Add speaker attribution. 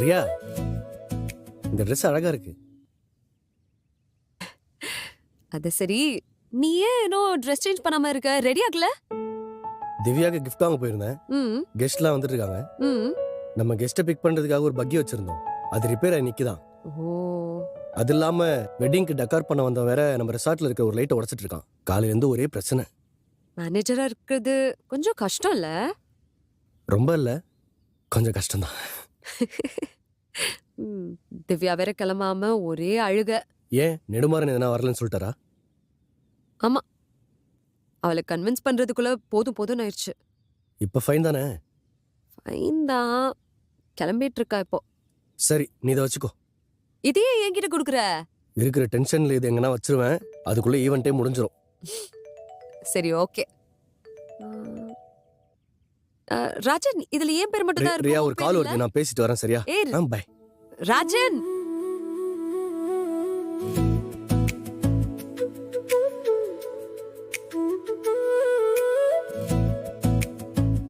Speaker 1: ரியா, இந்த ட்ரெஸ் அழகா இருக்கு.
Speaker 2: அது சரி, நீ ஏன் இன்னும் ட்ரெஸ் சேஞ்ச் பண்ணாம இருக்க? ரெடி ஆகல?
Speaker 1: திவ்யாக்கு கிஃப்ட் வாங்க போயிருந்தேன்.
Speaker 2: ம்
Speaker 1: கெஸ்ட்லாம் வந்துட்டு இருக்காங்க.
Speaker 2: ம்
Speaker 1: நம்ம கெஸ்ட்டை பிக் பண்றதுக்காக ஒரு பக்கி வச்சிருந்தோம். அது ரிப்பேர் ஆகி நிக்குதான்.
Speaker 2: ஓ
Speaker 1: அது இல்லாம வெட்டிங்க்கு டெக்கார் பண்ண வந்த வேற நம்ம ரெசார்ட்ல இருக்க ஒரு லைட்டை உடைச்சிட்டு இருக்கான். காலையில இருந்து ஒரே பிரச்சனை.
Speaker 2: மேனேஜரா இருக்கிறது கொஞ்சம் கஷ்டம் இல்ல?
Speaker 1: ரொம்ப இல்ல, கொஞ்சம் கஷ்டம்தான்.
Speaker 2: ம், திவ்யா வேற கிளம்பாம ஒரே அழுக.
Speaker 1: ஏன் நெடுமாறன் எதனா வரலன்னு சொல்லிட்டாரா?
Speaker 2: ஆமா, அவளை கன்வின்ஸ் பண்றதுக்குள்ள போதும் போதும்னு ஆயிடுச்சு.
Speaker 1: இப்ப ஃபைன் தானே?
Speaker 2: ஃபைன் தான், கிளம்பிட்டு இருக்கா இப்போ.
Speaker 1: சரி, நீ இதை வச்சுக்கோ.
Speaker 2: இதையே என்கிட்ட கொடுக்குற?
Speaker 1: இருக்கிற டென்ஷன்ல இது எங்கன்னா வச்சிருவேன். அதுக்குள்ள ஈவென்ட்டே முடிஞ்சிடும்.
Speaker 2: சரி ஓகே. ராஜன், இதுல ஏன் பேர் மட்டும் தான்
Speaker 1: ரியா,
Speaker 2: இருக்கு?
Speaker 1: ஒரு கால் வருது, நான் பேசிட்டு வரேன். சரியா?
Speaker 2: ஏய்
Speaker 1: பை.
Speaker 2: ராஜன்.